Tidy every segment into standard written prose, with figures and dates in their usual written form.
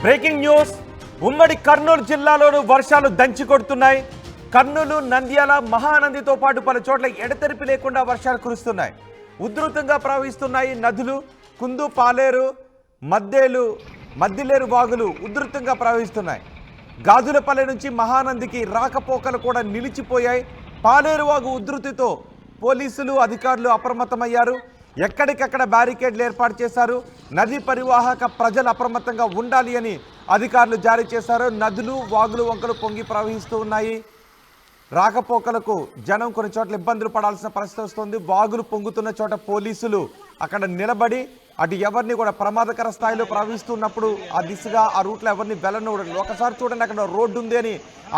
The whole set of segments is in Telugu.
బ్రేకింగ్ న్యూస్ ఉమ్మడి కర్నూలు జిల్లాలోనూ వర్షాలు దంచి కొడుతున్నాయి. కర్నూలు, నంద్యాల, మహానందితో పాటు పలు చోట్ల ఎడతెరిపి లేకుండా వర్షాలు కురుస్తున్నాయి. ఉధృతంగా ప్రవహిస్తున్నాయి నదులు. కుందు, పాలేరు, మద్దిలేరు వాగులు ఉధృతంగా ప్రవహిస్తున్నాయి. గాజులపల్లె నుంచి మహానందికి రాకపోకలు కూడా నిలిచిపోయాయి. పాలేరు వాగు ఉధృతితో పోలీసులు, అధికారులు అప్రమత్తమయ్యారు. ఎక్కడికక్కడ బ్యారికేడ్లు ఏర్పాటు చేశారు. నదీ పరివాహక ప్రజలు అప్రమత్తంగా ఉండాలి అని అధికారులు జారీ చేశారు. నదులు, వాగులు, వంకలు పొంగి ప్రవహిస్తూ ఉన్నాయి. రాకపోకలకు జనం కొన్ని చోట్ల ఇబ్బందులు పడాల్సిన పరిస్థితి వస్తుంది. వాగులు పొంగుతున్న చోట పోలీసులు అక్కడ నిలబడి అటు ఎవరిని కూడా ప్రమాదకర స్థాయిలో ప్రవహిస్తున్నప్పుడు ఆ దిశగా ఆ రూట్లో ఎవరిని వెళ్ళనివ్వడం. ఒకసారి చూడండి, అక్కడ రోడ్డు ఉంది అని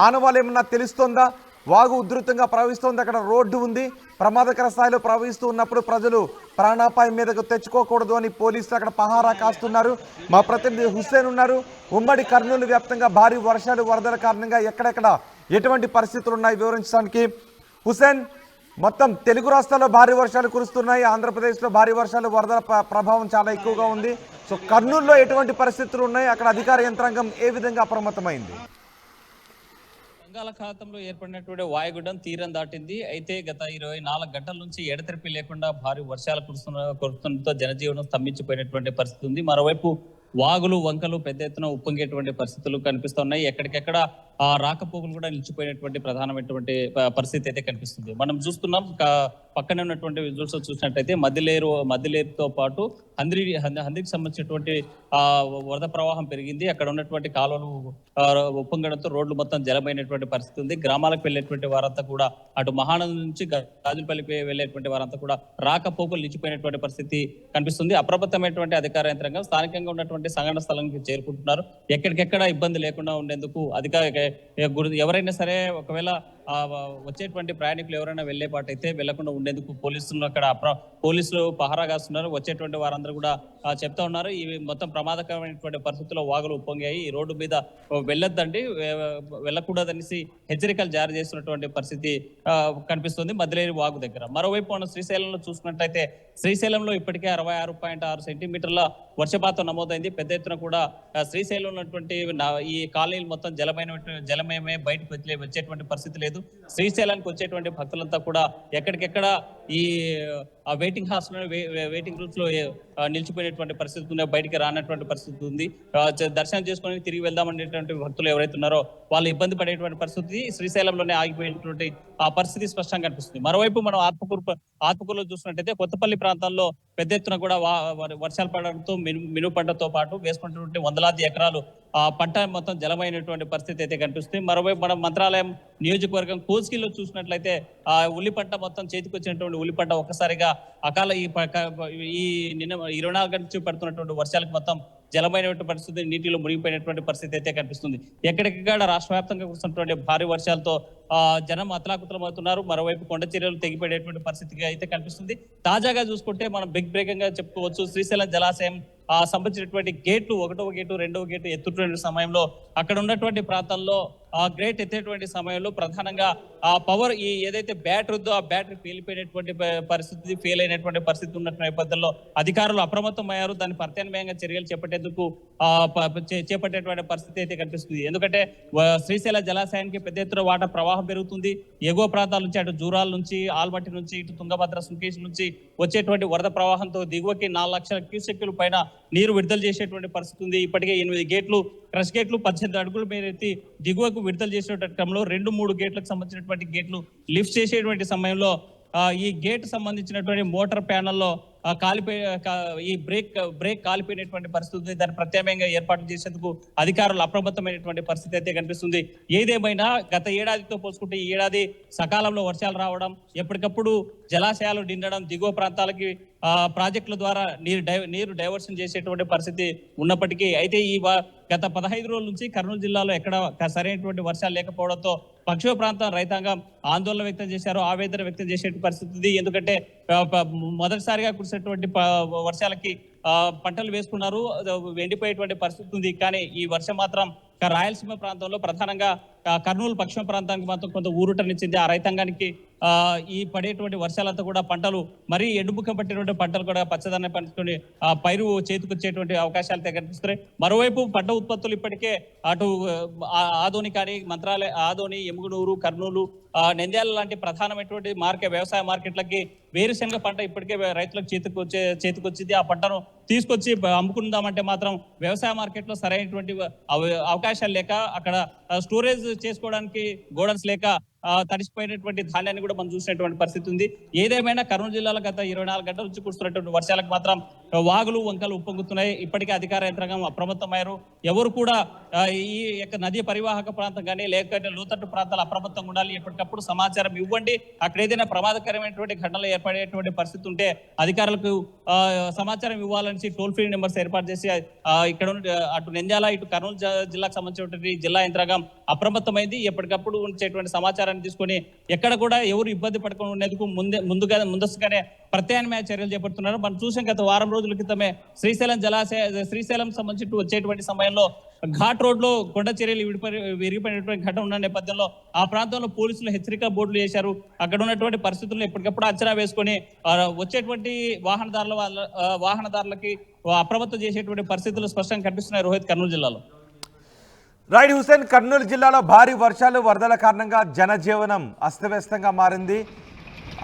ఆనవాళ్ళు ఏమన్నా తెలుస్తోందా? వాగు ఉధృతంగా ప్రవహిస్తోంది, అక్కడ రోడ్డు ఉంది. ప్రమాదకర స్థాయిలో ప్రవహిస్తూ ఉన్నప్పుడు ప్రజలు ప్రాణాపాయం మీదకు తెచ్చుకోకూడదు అని పోలీసులు అక్కడ పహారా కాస్తున్నారు. మా ప్రతినిధి హుస్సేన్ ఉన్నారు. ఉమ్మడి కర్నూలు వ్యాప్తంగా భారీ వర్షాలు, వరదల కారణంగా ఎక్కడెక్కడ ఎటువంటి పరిస్థితులు ఉన్నాయి వివరించడానికి హుస్సేన్, మొత్తం తెలుగు రాష్ట్రాల్లో భారీ వర్షాలు కురుస్తున్నాయి. ఆంధ్రప్రదేశ్లో భారీ వర్షాలు, వరదల ప్రభావం చాలా ఎక్కువగా ఉంది. సో కర్నూలులో ఎటువంటి పరిస్థితులు ఉన్నాయి? అక్కడ అధికార యంత్రాంగం ఏ విధంగా అప్రమత్తమైంది? బంగాళాఖాతంలో ఏర్పడినటువంటి వాయుగుండం తీరం దాటింది. అయితే గత 24 గంటల నుంచి ఎడతెరిపి లేకుండా భారీ వర్షాలు కురుస్తుండటంతో జనజీవనం స్తంభించిపోయినటువంటి పరిస్థితి ఉంది. మరోవైపు వాగులు, వంకలు పెద్ద ఎత్తున ఉప్పొంగేటువంటి పరిస్థితులు కనిపిస్తున్నాయి. ఎక్కడికెక్కడ ఆ రాకపోకలు కూడా నిలిచిపోయినటువంటి ప్రధానమైనటువంటి పరిస్థితి అయితే కనిపిస్తుంది. మనం చూస్తున్నాం, పక్కనే ఉన్నటువంటి విజువల్స్ చూసినట్టయితే మద్దిలేరుతో పాటు హంద్రికి సంబంధించినటువంటి వరద ప్రవాహం పెరిగింది. అక్కడ ఉన్నటువంటి కాలువలు ఉప్పొంగడంతో రోడ్లు మొత్తం జలమైనటువంటి పరిస్థితి ఉంది. గ్రామాలకు వెళ్ళేటువంటి వారంతా కూడా, అటు మహానంది నుంచి గాజులపల్లికి వెళ్ళేటువంటి వారంతా కూడా రాకపోకలు నిలిచిపోయినటువంటి పరిస్థితి కనిపిస్తుంది. అప్రమత్తమైనటువంటి అధికార యంత్రాంగం స్థానికంగా ఉన్నటువంటి సంఘటన స్థలానికి చేరుకుంటున్నారు. ఎక్కడికెక్కడ ఇబ్బంది లేకుండా ఉండేందుకు ఎవరైనా సరే ఒకవేళ వచ్చేటువంటి ప్రయాణికులు ఎవరైనా వెళ్లేపాటైతే వెళ్లకుండా ఉండేందుకు పోలీసులు పహారా కాస్తున్నారు. వచ్చేటువంటి వారందరూ కూడా చెప్తా ఉన్నారు, ఇవి మొత్తం ప్రమాదకరమైనటువంటి పరిస్థితుల్లో వాగులు ఉప్పొంగాయి, ఈ రోడ్డు మీద వెళ్ళొద్దండి, వెళ్ళకూడదనేసి హెచ్చరికలు జారీ చేస్తున్నటువంటి పరిస్థితి కనిపిస్తుంది మద్దిలేరు వాగు దగ్గర. మరోవైపు మనం శ్రీశైలంలో చూసుకున్నట్లయితే శ్రీశైలంలో ఇప్పటికే 66.6 సెంటీమీటర్ల వర్షపాతం నమోదైంది. పెద్ద ఎత్తున కూడా శ్రీశైలం ఉన్నటువంటి ఈ కాలనీలు మొత్తం జలమయమే, బయటకు వచ్చేటువంటి పరిస్థితి లేదు. శ్రీశైలానికి వచ్చేటువంటి భక్తులంతా కూడా ఎక్కడికెక్కడ ఈ వెయిటింగ్ రూమ్స్ లో నిలిచిపోయినటువంటి పరిస్థితి ఉంది. బయటికి రానటువంటి పరిస్థితి ఉంది. దర్శనం చేసుకొని తిరిగి వెళ్దామనేటువంటి భక్తులు ఎవరైతే ఉన్నారో వాళ్ళు ఇబ్బంది పడేటువంటి పరిస్థితి శ్రీశైలంలోనే ఆగిపోయినటువంటి ఆ పరిస్థితి స్పష్టంగా కనిపిస్తుంది. మరోవైపు మనం ఆత్మకూరులో చూసినట్టయితే కొత్తపల్లి ప్రాంతాల్లో పెద్ద ఎత్తున కూడా వర్షాలు పడడంతో మినుము పంటతో పాటు వేసుకున్నటువంటి వందలాది ఎకరాలు ఆ పంట మొత్తం జలమైనటువంటి పరిస్థితి అయితే కనిపిస్తుంది. మరోవైపు మనం మంత్రాలయం నియోజకవర్గం కోస్గిలో చూసినట్లయితే ఆ ఉల్లి పంట మొత్తం చేతికి వచ్చినటువంటి ఉల్లి పంట ఒక్కసారిగా అకాల ఈ నిన్న 24 గంటల నుంచి పడుతున్నటువంటి వర్షాలకు మొత్తం జలమైనటువంటి పరిస్థితి, నీటిలో మునిగిపోయినటువంటి పరిస్థితి అయితే కనిపిస్తుంది. ఎక్కడికక్కడ రాష్ట్ర వ్యాప్తంగా కురుస్తున్నటువంటి భారీ వర్షాలతో జనం అతలాకుతలం అవుతున్నారు. మరోవైపు కొండ చర్యలు తెగిపోయేటువంటి పరిస్థితిగా అయితే కనిపిస్తుంది. తాజాగా చూసుకుంటే మనం బిగ్ బ్రేకింగ్ గా చెప్పుకోవచ్చు. శ్రీశైలం జలాశయం సంబంధించినటువంటి గేట్లు, 1వ గేటు, 2వ గేటు ఎత్తుటువంటి సమయంలో అక్కడ ఉన్నటువంటి ప్రాంతాల్లో ఆ గేట్ ఎత్తేటువంటి సమయంలో ప్రధానంగా ఆ పవర్ ఏదైతే బ్యాటరీ ఉందో ఆ బ్యాటరీ పేలిపోయినటువంటి పరిస్థితి, ఫెయిల్ అయినటువంటి పరిస్థితి ఉన్నటువంటి నేపథ్యంలో అధికారులు అప్రమత్తమయ్యారు. దాన్ని ప్రత్యామ్నాయంగా చర్యలు చేపట్టేందుకు చేపట్టేటువంటి పరిస్థితి అయితే కనిపిస్తుంది. ఎందుకంటే శ్రీశైల జలాశయానికి పెద్ద ఎత్తున వాటర్ ప్రవాహం పెరుగుతుంది. ఎగువ ప్రాంతాల నుంచి, అటు జూరాల నుంచి, ఆల్మట్టి నుంచి, ఇటు తుంగభద్ర, సుంకేష్ నుంచి వచ్చేటువంటి వరద ప్రవాహంతో దిగువకి 4 లక్షల క్యూసెక్కుల పైన నీరు విడుదల చేసేటువంటి పరిస్థితి ఉంది. ఇప్పటికే 8 గేట్లు, క్రష్ గేట్లు 18 అడుగుల మీద ఎత్తి దిగువకు విడుదల చేసేటువంటి క్రమంలో 2-3 గేట్లకు సంబంధించినటువంటి గేట్లు లిఫ్ట్ చేసేటువంటి సమయంలో ఈ గేట్ సంబంధించినటువంటి మోటార్ ప్యానల్లో ఈ బ్రేక్ కాలిపోయినటువంటి పరిస్థితి. దాన్ని ప్రత్యామ్నాయంగా ఏర్పాటు చేసేందుకు అధికారులు అప్రమత్తమైనటువంటి పరిస్థితి అయితే కనిపిస్తుంది. ఏదేమైనా గత ఏడాదితో పోల్చుకుంటే ఈ ఏడాది సకాలంలో వర్షాలు రావడం, ఎప్పటికప్పుడు జలాశయాలు నిండడం, దిగువ ప్రాంతాలకి ప్రాజెక్టుల ద్వారా నీరు డైవర్షన్ చేసేటువంటి పరిస్థితి ఉన్నప్పటికీ అయితే గత 15 రోజుల నుంచి కర్నూలు జిల్లాలో ఎక్కడ సరైనటువంటి వర్షాలు లేకపోవడంతో పశ్చిమ ప్రాంతం రైతాంగం ఆందోళన వ్యక్తం చేశారు, ఆవేదన వ్యక్తం చేసే పరిస్థితి ఉంది. ఎందుకంటే మొదటిసారిగా కురిసేటువంటి వర్షాలకి పంటలు వేసుకున్నారు, ఎండిపోయేటువంటి పరిస్థితి ఉంది. కానీ ఈ వర్షం మాత్రం రాయలసీమ ప్రాంతంలో ప్రధానంగా కర్నూలు పశ్చిమ ప్రాంతానికి మాత్రం కొంత ఊరుటనిచ్చింది. ఆ రైతాంగానికి ఈ పడేటువంటి వర్షాలతో కూడా పంటలు మరీ ఎండుముఖం పట్టినటువంటి పంటలు కూడా పచ్చదనం పంచుకొని పైరు చేతికొచ్చేటువంటి అవకాశాలు కనిపిస్తున్నాయి. మరోవైపు పంట ఉత్పత్తులు ఇప్పటికే అటు ఆదోని కానీ మంత్రాలయ ఆదోని, ఎముగునూరు, కర్నూలు, నంద్యాల లాంటి ప్రధానమైనటువంటి వ్యవసాయ మార్కెట్లకి వేరుశనగ పంట ఇప్పటికే రైతులకు చేతికొచ్చింది. ఆ పంటను తీసుకొచ్చి అమ్ముకుందామంటే మాత్రం వ్యవసాయ మార్కెట్లో సరైనటువంటి అవకాశాలు లేక, అక్కడ స్టోరేజ్ చేసుకోవడానికి గోడౌన్స్ లేక తడిసిపోయినటువంటి ధాన్యాన్ని కూడా మనం చూసినటువంటి పరిస్థితి ఉంది. ఏదేమైనా కర్నూలు జిల్లాలో గత 24 గంటల నుంచి కురుస్తున్నటువంటి వర్షాలకు మాత్రం వాగులు వంకలు ఉప్పొంగుతున్నాయి. ఇప్పటికే అధికార యంత్రాంగం అప్రమత్తమయ్యారు. ఎవరు కూడా ఈ యొక్క నదీ పరివాహక ప్రాంతం కానీ లేకపోతే లోతట్టు ప్రాంతాలు అప్రమత్తంగా ఉండాలి. ఎప్పటికప్పుడు సమాచారం ఇవ్వండి. అక్కడ ఏదైనా ప్రమాదకరమైనటువంటి ఘటనలు ఏర్పడేటువంటి పరిస్థితి ఉంటే అధికారులకు సమాచారం ఇవ్వాలని టోల్ ఫ్రీ నెంబర్స్ ఏర్పాటు చేసి ఇక్కడ అటు నంద్యాల ఇటు కర్నూలు జిల్లాకు సంబంధించినటువంటి జిల్లా యంత్రాంగం అప్రమత్తమైంది. ఎప్పటికప్పుడు ఉంచేటువంటి సమాచారాన్ని తీసుకొని ఎక్కడ కూడా ఎవరు ఇబ్బంది పడకుండా ఉండేందుకు ముందస్తుగానే ప్రత్యామ్నాయ చర్యలు చేపడుతున్నారు. మనం చూసాం గత వారం రోజుల క్రితమే శ్రీశైలం సంబంధించి వచ్చేటువంటి సమయంలో ఘాట్ రోడ్ లో కొండ చర్యలు విరిగిపోయినటువంటి ఘటన ఉన్న నేపథ్యంలో ఆ ప్రాంతంలో పోలీసులు హెచ్చరిక బోర్డులు చేశారు. అక్కడ ఉన్నటువంటి పరిస్థితులను ఎప్పటికప్పుడు అంచనా వేసుకొని వచ్చేటువంటి వాహనదారులకి అప్రమత్తం చేసేటువంటి పరిస్థితులు స్పష్టంగా కనిపిస్తున్నాయి. రోహిత్, కర్నూలు జిల్లాలో. రైట్ హుసేన్, కర్నూలు జిల్లాలో భారీ వర్షాలు వరదల కారణంగా జనజీవనం అస్తవ్యస్తంగా మారింది.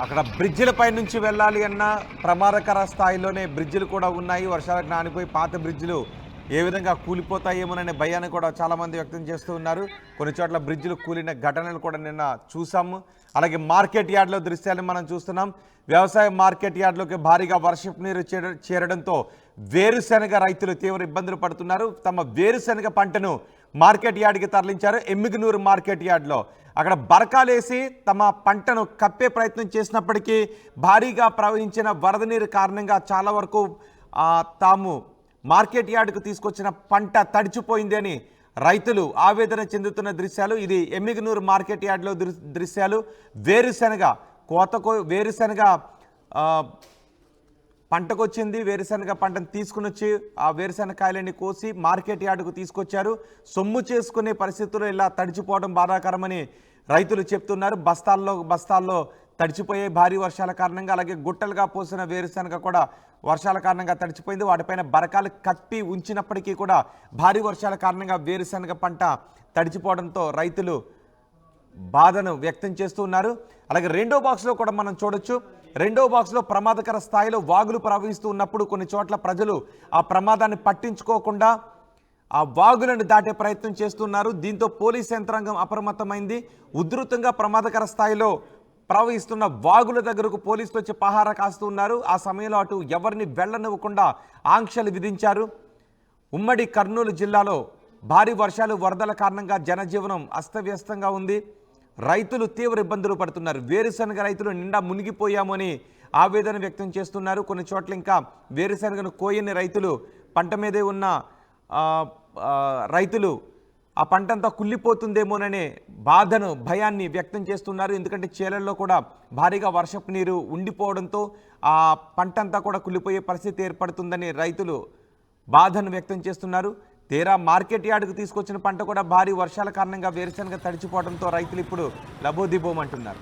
అక్కడ బ్రిడ్జిలపై నుంచి వెళ్ళాలి అన్న ప్రమాదకర స్థాయిలోనే బ్రిడ్జిలు కూడా ఉన్నాయి. వర్షాలకు నానిపోయి పాత బ్రిడ్జిలు ఏ విధంగా కూలిపోతాయేమోననే భయాన్ని కూడా చాలామంది వ్యక్తం చేస్తూ ఉన్నారు. కొన్ని చోట్ల బ్రిడ్జిలు కూలిన ఘటనలు కూడా నిన్న చూసాము. అలాగే మార్కెట్ యార్డ్లో దృశ్యాలను మనం చూస్తున్నాం. వ్యవసాయ మార్కెట్ యార్డ్లోకి భారీగా వర్షపు నీరు చేరడంతో వేరుశెనగ రైతులు తీవ్ర ఇబ్బందులు పడుతున్నారు. తమ వేరుశెనగ పంటను మార్కెట్ యార్డ్కి తరలించారు. ఎమ్మిగనూరు మార్కెట్ యార్డ్లో అక్కడ బరకాలేసి తమ పంటను కప్పే ప్రయత్నం చేసినప్పటికీ భారీగా ప్రవహించిన వరద నీరు కారణంగా చాలా వరకు తాము మార్కెట్ యార్డుకు తీసుకొచ్చిన పంట తడిచిపోయింది అని రైతులు ఆవేదన చెందుతున్న దృశ్యాలు. ఇది ఎమ్మిగనూరు మార్కెట్ యార్డ్లో దృశ్యాలు. వేరుశెనగ వేరుశెనగ పంటకొచ్చింది. వేరుశెనగ పంటను తీసుకుని వచ్చి ఆ వేరుశెనగకాయలన్నీ కోసి మార్కెట్ యార్డుకు తీసుకొచ్చారు. సొమ్ము చేసుకునే పరిస్థితుల్లో ఇలా తడిచిపోవడం బాధాకరమని రైతులు చెప్తున్నారు. బస్తాల్లో తడిచిపోయే భారీ వర్షాల కారణంగా. అలాగే గుట్టలుగా పోసిన వేరుశెనగ కూడా వర్షాల కారణంగా తడిచిపోయింది. వాటిపైన బరకాలు కప్పి ఉంచినప్పటికీ కూడా భారీ వర్షాల కారణంగా వేరుశెనగ పంట తడిచిపోవడంతో రైతులు బాధను వ్యక్తం చేస్తూ ఉన్నారు. అలాగే రెండో బాక్స్లో కూడా మనం చూడొచ్చు. రెండో బాక్స్లో ప్రమాదకర స్థాయిలో వాగులు ప్రవహిస్తూ ఉన్నప్పుడు కొన్ని చోట్ల ప్రజలు ఆ ప్రమాదాన్ని పట్టించుకోకుండా ఆ వాగులను దాటే ప్రయత్నం చేస్తున్నారు. దీంతో పోలీస్ యంత్రాంగం అప్రమత్తమైంది. ఉధృతంగా ప్రమాదకర స్థాయిలో ప్రవహిస్తున్న వాగుల దగ్గరకు పోలీసులు వచ్చి పహారా కాస్తూ ఉన్నారు. ఆ సమయంలో అటు ఎవరిని వెళ్లనివ్వకుండా ఆంక్షలు విధించారు. ఉమ్మడి కర్నూలు జిల్లాలో భారీ వర్షాలు వరదల కారణంగా జనజీవనం అస్తవ్యస్తంగా ఉంది. రైతులు తీవ్ర ఇబ్బందులు పడుతున్నారు. వేరుశెనగ రైతులు నిండా మునిగిపోయామని ఆవేదన వ్యక్తం చేస్తున్నారు. కొన్ని చోట్ల ఇంకా వేరుశెనగను కోయని రైతులు, పంట మీదే ఉన్న రైతులు ఆ పంటంతా కుళ్ళిపోతుందేమోననే భయాన్ని వ్యక్తం చేస్తున్నారు. ఎందుకంటే చేలల్లో కూడా భారీగా వర్షపు నీరు ఉండిపోవడంతో ఆ పంటంతా కూడా కుళ్ళిపోయే పరిస్థితి ఏర్పడుతుందని రైతులు బాధను వ్యక్తం చేస్తున్నారు. తీరా మార్కెట్ యార్డుకు తీసుకొచ్చిన పంట కూడా భారీ వర్షాల కారణంగా వేరుశెనగ తడిచిపోవడంతో రైతులు ఇప్పుడు లబోదిబోమంటున్నారు.